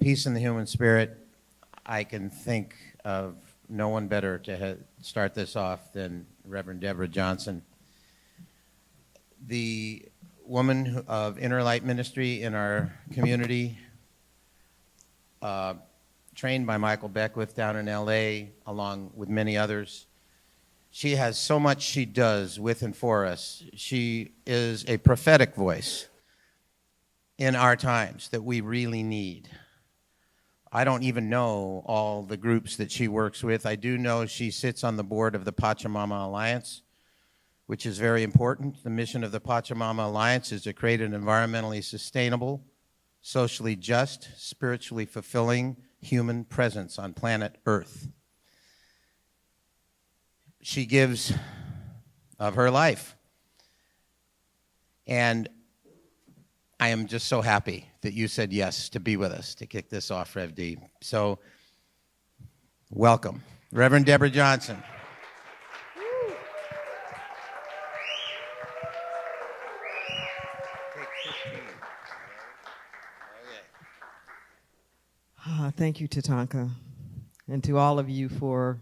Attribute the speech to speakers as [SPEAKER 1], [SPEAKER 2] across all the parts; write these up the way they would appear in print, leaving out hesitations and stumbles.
[SPEAKER 1] Peace in the Human Spirit. I can think of no one better to start this off than Reverend Deborah Johnson. The woman of Inner Light Ministry in our community, trained by Michael Beckwith down in LA, along with many others. She has so much she does with and for us. She is a prophetic voice in our times that we really need. I don't even know all the groups that she works with. I do know she sits on the board of the Pachamama Alliance, which is very important. The mission of the Pachamama Alliance is to create an environmentally sustainable, socially just, spiritually fulfilling human presence on planet Earth. She gives of her life. And I am just so happy that you said yes to be with us to kick this off, Rev D. So, welcome. Reverend Deborah Johnson.
[SPEAKER 2] Thank you, Tatanka, and to all of you for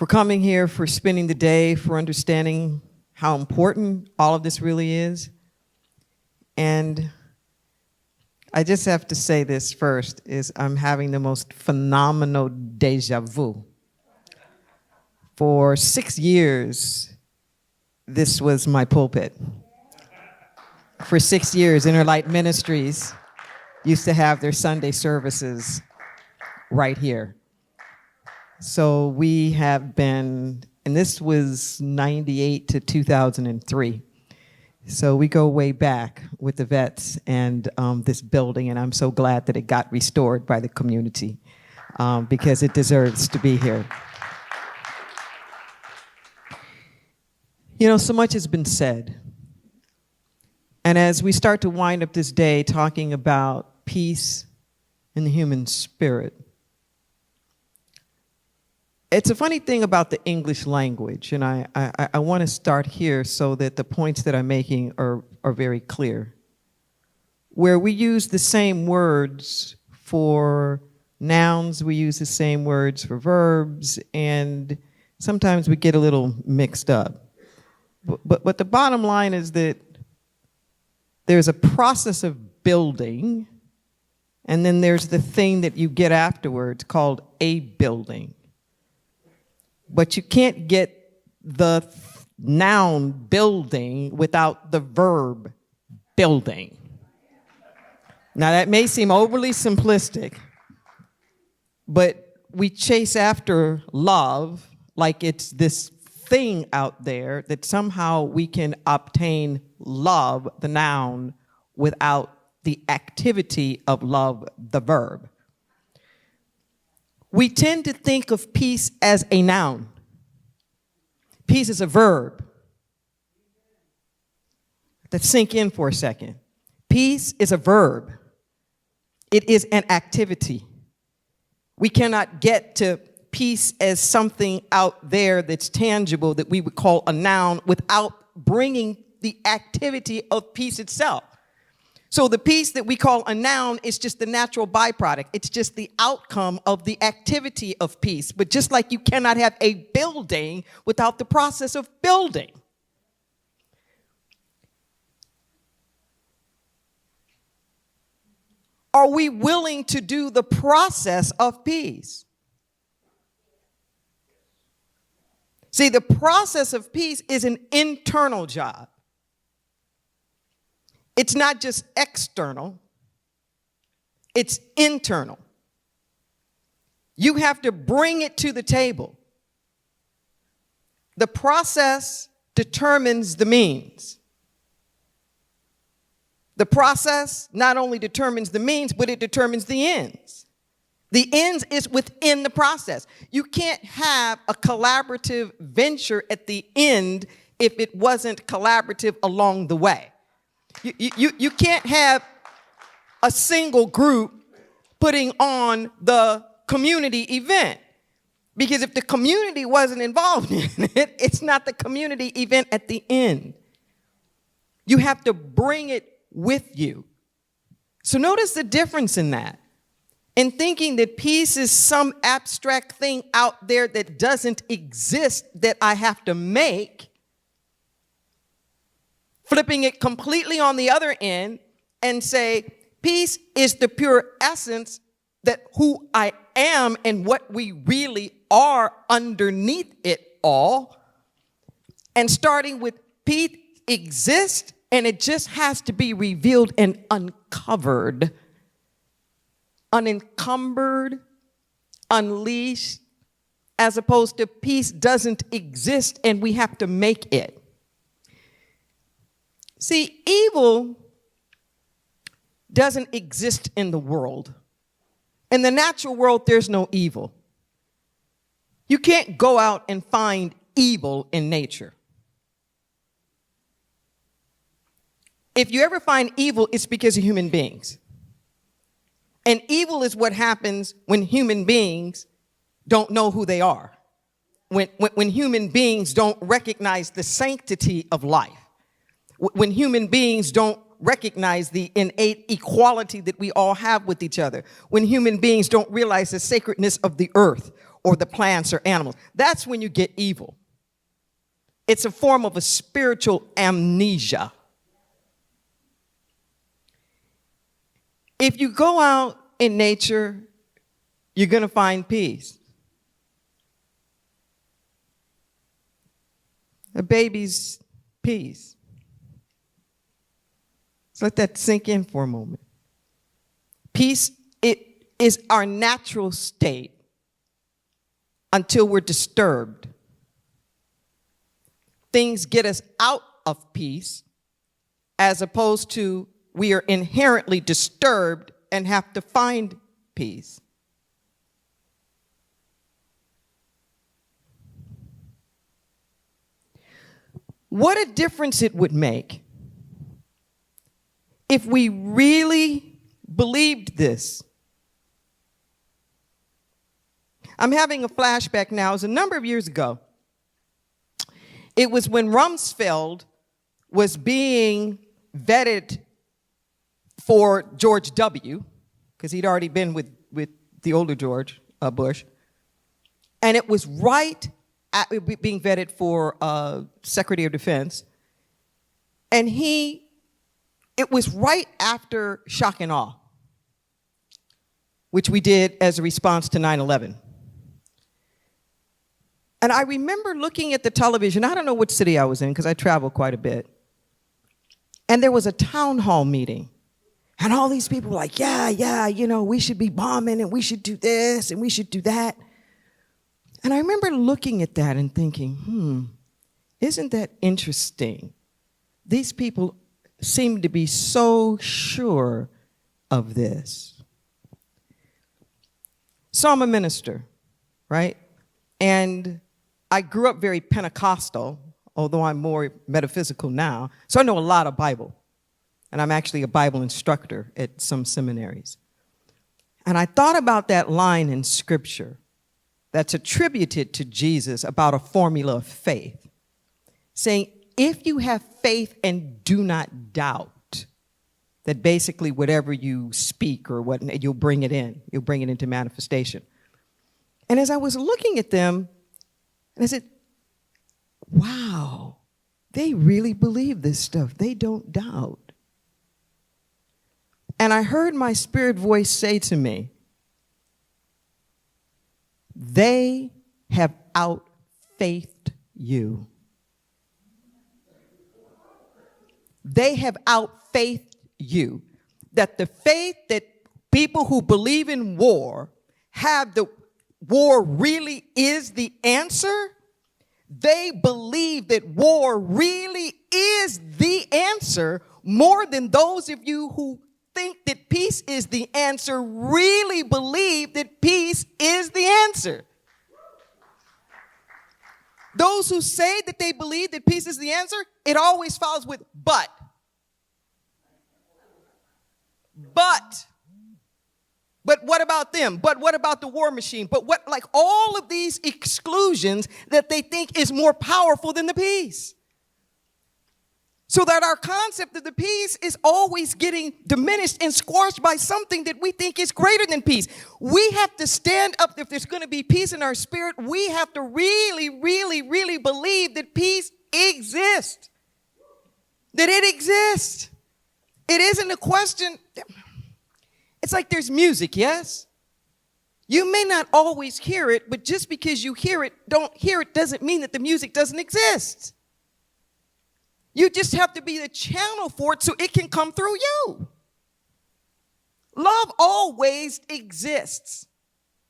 [SPEAKER 2] coming here, for spending the day, for understanding how important all of this really is. And I just have to say this first, is I'm having the most phenomenal deja vu. For 6 years, this was my pulpit. For 6 years, Inner Light Ministries used to have their Sunday services right here. So we have been, and this was 98 to 2003. So we go way back with the vets and this building, and I'm so glad that it got restored by the community because it deserves to be here. You know, so much has been said. And as we start to wind up this day talking about peace in the human spirit, it's a funny thing about the English language, and I want to start here so that the points that I'm making are very clear. Where we use the same words for nouns, we use the same words for verbs, and sometimes we get a little mixed up. But the bottom line is that there's a process of building, and then there's the thing that you get afterwards called a building. But you can't get the noun building without the verb building. Now that may seem overly simplistic, but we chase after love like it's this thing out there that somehow we can obtain love, the noun, without the activity of love, the verb. We tend to think of peace as a noun. Peace is a verb. Let's sink in for a second. Peace is a verb. It is an activity. We cannot get to peace as something out there that's tangible that we would call a noun without bringing the activity of peace itself. So the peace that we call a noun is just the natural byproduct. It's just the outcome of the activity of peace. But just like you cannot have a building without the process of building. Are we willing to do the process of peace? See, the process of peace is an internal job. It's not just external, it's internal. You have to bring it to the table. The process determines the means. The process not only determines the means, but it determines the ends. The ends is within the process. You can't have a collaborative venture at the end if it wasn't collaborative along the way. You can't have a single group putting on the community event. Because if the community wasn't involved in it, it's not the community event at the end. You have to bring it with you. So notice the difference in that. and thinking that peace is some abstract thing out there that doesn't exist that I have to make, flipping it completely on the other end and say, peace is the pure essence that who I am and what we really are underneath it all. And starting with peace exists and it just has to be revealed and uncovered, unencumbered, unleashed, as opposed to peace doesn't exist and we have to make it. See, evil doesn't exist in the world. In the natural world, there's no evil. You can't go out and find evil in nature. If you ever find evil, it's because of human beings. And evil is what happens when human beings don't know who they are. When human beings don't recognize the sanctity of life. When human beings don't recognize the innate equality that we all have with each other. When human beings don't realize the sacredness of the earth or the plants or animals. That's when you get evil. It's a form of a spiritual amnesia. If you go out in nature, you're going to find peace. A baby's peace. So let that sink in for a moment. Peace, it is our natural state until we're disturbed. Things get us out of peace as opposed to we are inherently disturbed and have to find peace. What a difference it would make if we really believed this. I'm having a flashback now. It was a number of years ago. It was when Rumsfeld was being vetted for George W., because he'd already been with the older George Bush. And it was right at being vetted for Secretary of Defense. And it was right after shock and awe, which we did as a response to 9/11. And I remember looking at the television. I don't know which city I was in because I traveled quite a bit. And there was a town hall meeting. And all these people were like, yeah, we should be bombing and we should do this and we should do that. And I remember looking at that and thinking, isn't that interesting? These people seem to be so sure of this. So I'm a minister, right? And I grew up very Pentecostal, although I'm more metaphysical now. So I know a lot of Bible. And I'm actually a Bible instructor at some seminaries. And I thought about that line in Scripture that's attributed to Jesus about a formula of faith, saying, if you have faith and do not doubt, that basically whatever you speak or what, you'll bring it in. You'll bring it into manifestation. And as I was looking at them, and I said, wow, they really believe this stuff. They don't doubt. And I heard my spirit voice say to me, they have out-faithed you. They have out-faithed you. That the faith that people who believe in war have, the war really is the answer. They believe that war really is the answer more than those of you who think that peace is the answer really believe that peace is the answer. Those who say that they believe that peace is the answer, it always follows with but. But what about them? But what about the war machine? But what, like all of these exclusions that they think is more powerful than the peace. So that our concept of the peace is always getting diminished and squashed by something that we think is greater than peace. We have to stand up. If there's going to be peace in our spirit, we have to really, really, really believe that peace exists. That it exists. It isn't a question. It's like there's music, yes? You may not always hear it, but just because you don't hear it doesn't mean that the music doesn't exist. You just have to be the channel for it so it can come through you. Love always exists.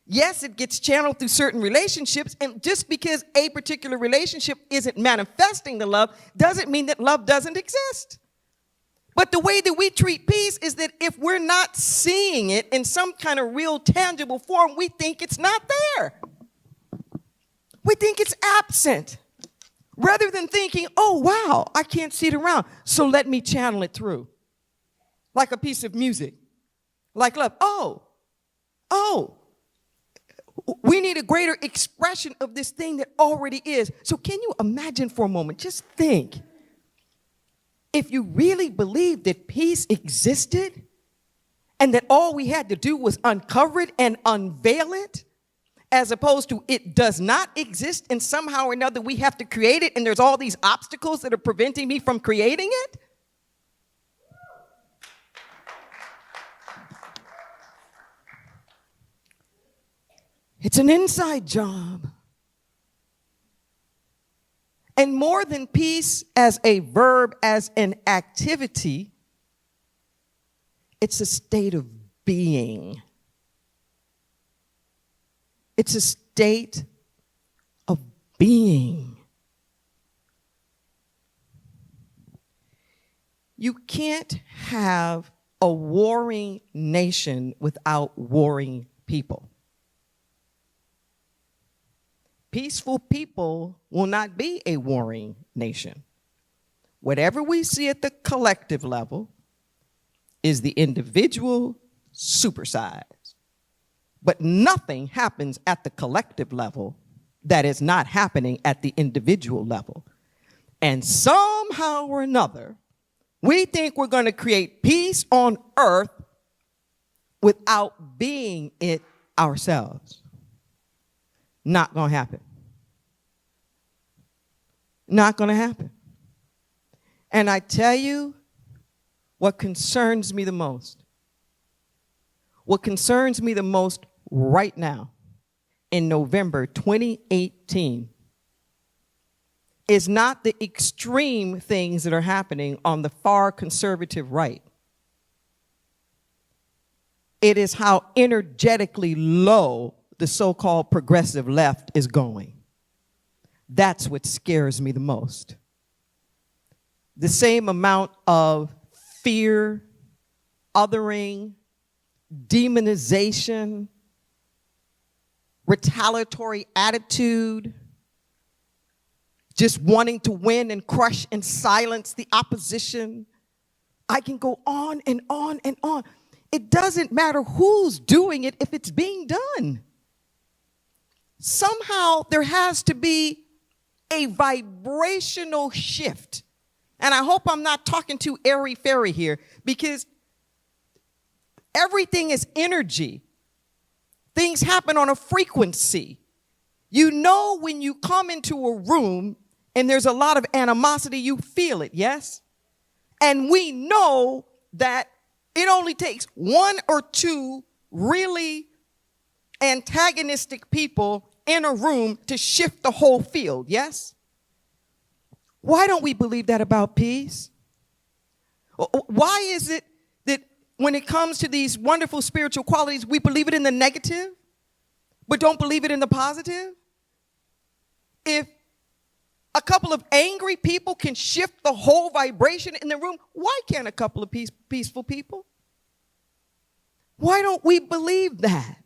[SPEAKER 2] Yes, it gets channeled through certain relationships, and just because a particular relationship isn't manifesting the love doesn't mean that love doesn't exist. But the way that we treat peace is that if we're not seeing it in some kind of real tangible form, we think it's not there. We think it's absent. Rather than thinking, oh, wow, I can't see it around, so let me channel it through. Like a piece of music. Like love. Oh, we need a greater expression of this thing that already is. So can you imagine for a moment, just think, if you really believed that peace existed and that all we had to do was uncover it and unveil it, as opposed to it does not exist and somehow or another we have to create it and there's all these obstacles that are preventing me from creating it? It's an inside job. And more than peace as a verb, as an activity, it's a state of being. It's a state of being. You can't have a warring nation without warring people. Peaceful people will not be a warring nation. Whatever we see at the collective level is the individual supersized. But nothing happens at the collective level that is not happening at the individual level. And somehow or another, we think we're going to create peace on earth without being it ourselves. Not going to happen. Not going to happen. And I tell you what concerns me the most. What concerns me the most right now, in November 2018, is not the extreme things that are happening on the far conservative right. It is how energetically low the so-called progressive left is going. That's what scares me the most. The same amount of fear, othering, demonization, retaliatory attitude, just wanting to win and crush and silence the opposition. I can go on and on and on. It doesn't matter who's doing it if it's being done. Somehow there has to be a vibrational shift. And I hope I'm not talking too airy-fairy here, because everything is energy. Things happen on a frequency. You know when you come into a room and there's a lot of animosity, you feel it, yes? And we know that it only takes one or two really antagonistic people in a room to shift the whole field, yes? Why don't we believe that about peace? Why is it that when it comes to these wonderful spiritual qualities, we believe it in the negative, but don't believe it in the positive? If a couple of angry people can shift the whole vibration in the room, why can't a couple of peaceful people? Why don't we believe that?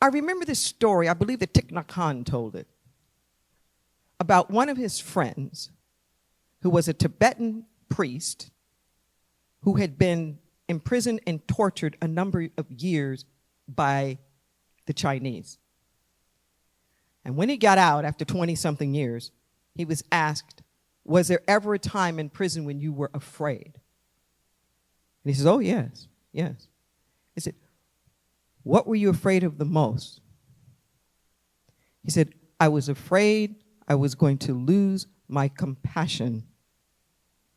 [SPEAKER 2] I remember this story, I believe that Thich Nhat Hanh told it, about one of his friends who was a Tibetan priest who had been imprisoned and tortured a number of years by the Chinese. And when he got out after 20-something years, he was asked, was there ever a time in prison when you were afraid? And he says, oh, yes, yes. He said, what were you afraid of the most? He said, I was afraid I was going to lose my compassion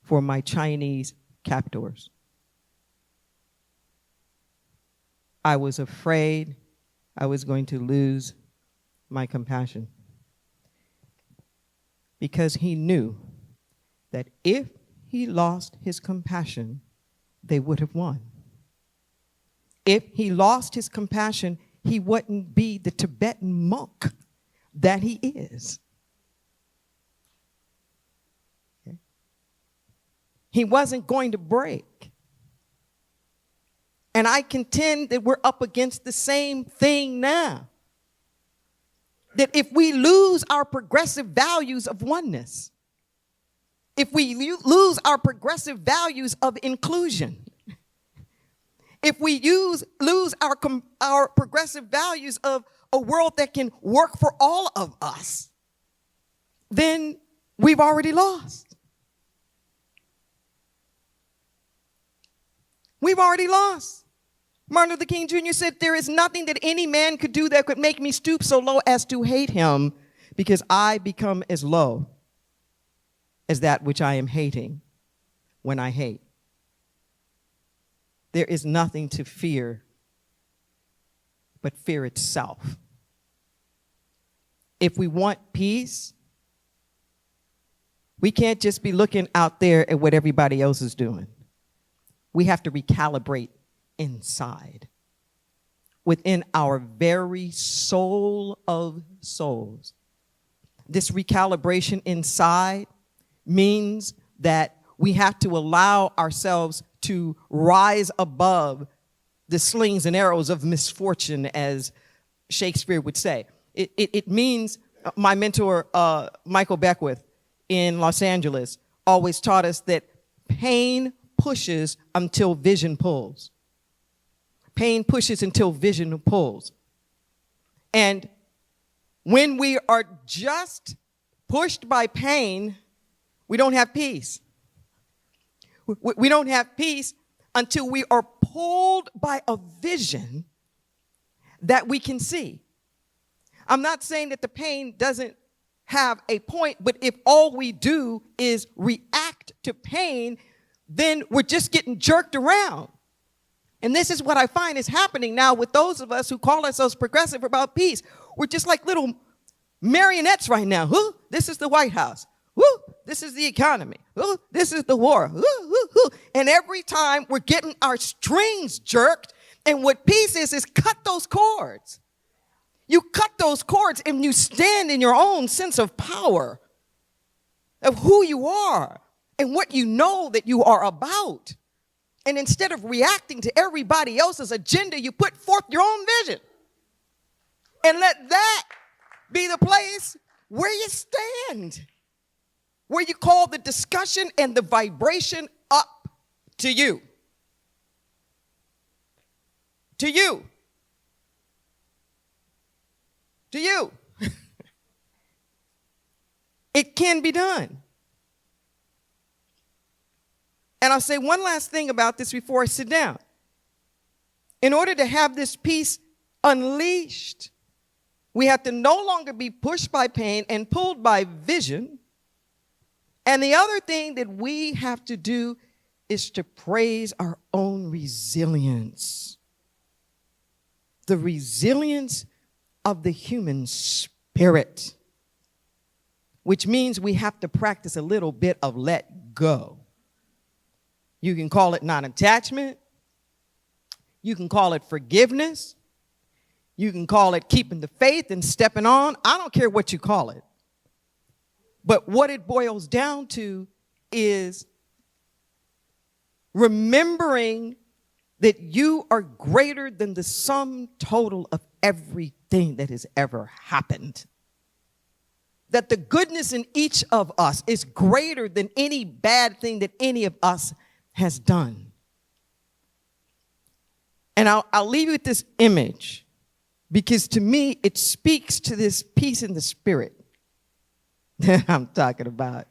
[SPEAKER 2] for my Chinese captors. I was afraid I was going to lose my compassion. Because he knew that if he lost his compassion, they would have won. If he lost his compassion, he wouldn't be the Tibetan monk that he is. Okay? He wasn't going to break. And I contend that we're up against the same thing now. That if we lose our progressive values of oneness, if we lose our progressive values of inclusion, if we lose our progressive values of a world that can work for all of us, then we've already lost. We've already lost. Martin Luther King Jr. said, there is nothing that any man could do that could make me stoop so low as to hate him, because I become as low as that which I am hating when I hate. There is nothing to fear but fear itself. If we want peace, we can't just be looking out there at what everybody else is doing. We have to recalibrate inside, within our very soul of souls. This recalibration inside means that we have to allow ourselves to rise above the slings and arrows of misfortune, as Shakespeare would say. It means, my mentor, Michael Beckwith in Los Angeles, always taught us that pain pushes until vision pulls. Pain pushes until vision pulls. And when we are just pushed by pain, we don't have peace. We don't have peace until we are pulled by a vision that we can see. I'm not saying that the pain doesn't have a point, but if all we do is react to pain, then we're just getting jerked around. And this is what I find is happening now with those of us who call ourselves progressive about peace. We're just like little marionettes right now. Whoo, this is the White House. Whoo, this is the economy. Whoo, this is the war. Whoo, whoo, whoo. And every time we're getting our strings jerked, and what peace is cut those cords. You cut those cords and you stand in your own sense of power, of who you are and what you know that you are about. And instead of reacting to everybody else's agenda, you put forth your own vision. And let that be the place where you stand, where you call the discussion and the vibration up to you. To you. To you. It can be done. And I'll say one last thing about this before I sit down. In order to have this peace unleashed, we have to no longer be pushed by pain and pulled by vision. And the other thing that we have to do is to praise our own resilience. The resilience of the human spirit, which means we have to practice a little bit of let go. You can call it non-attachment. You can call it forgiveness. You can call it keeping the faith and stepping on. I don't care what you call it. But what it boils down to is remembering that you are greater than the sum total of everything that has ever happened. That the goodness in each of us is greater than any bad thing that any of us has done. And I'll leave you with this image. Because to me, it speaks to this peace in the spirit that I'm talking about.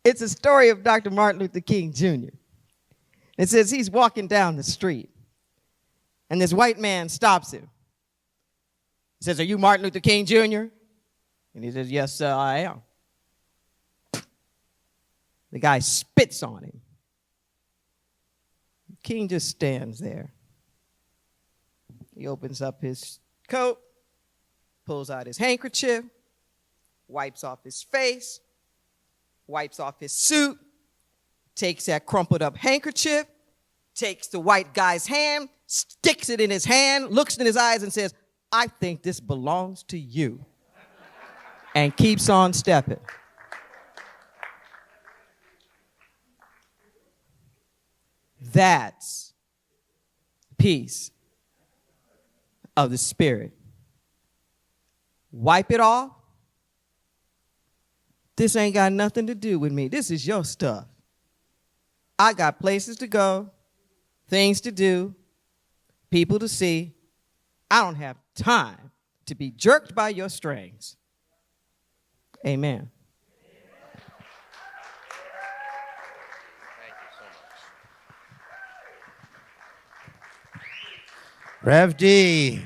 [SPEAKER 2] It's a story of Dr. Martin Luther King Jr. It says he's walking down the street, and this white man stops him. He says, "Are you Martin Luther King Jr.?" And he says, "Yes, sir, I am." The guy spits on him. King just stands there. He opens up his coat, pulls out his handkerchief, wipes off his face, wipes off his suit, takes that crumpled up handkerchief, takes the white guy's hand, sticks it in his hand, looks in his eyes and says, "I think this belongs to you," and keeps on stepping. That's peace of the spirit. Wipe it off. This ain't got nothing to do with me. This is your stuff. I got places to go, things to do, people to see. I don't have time to be jerked by your strings. Amen.
[SPEAKER 1] Rev D.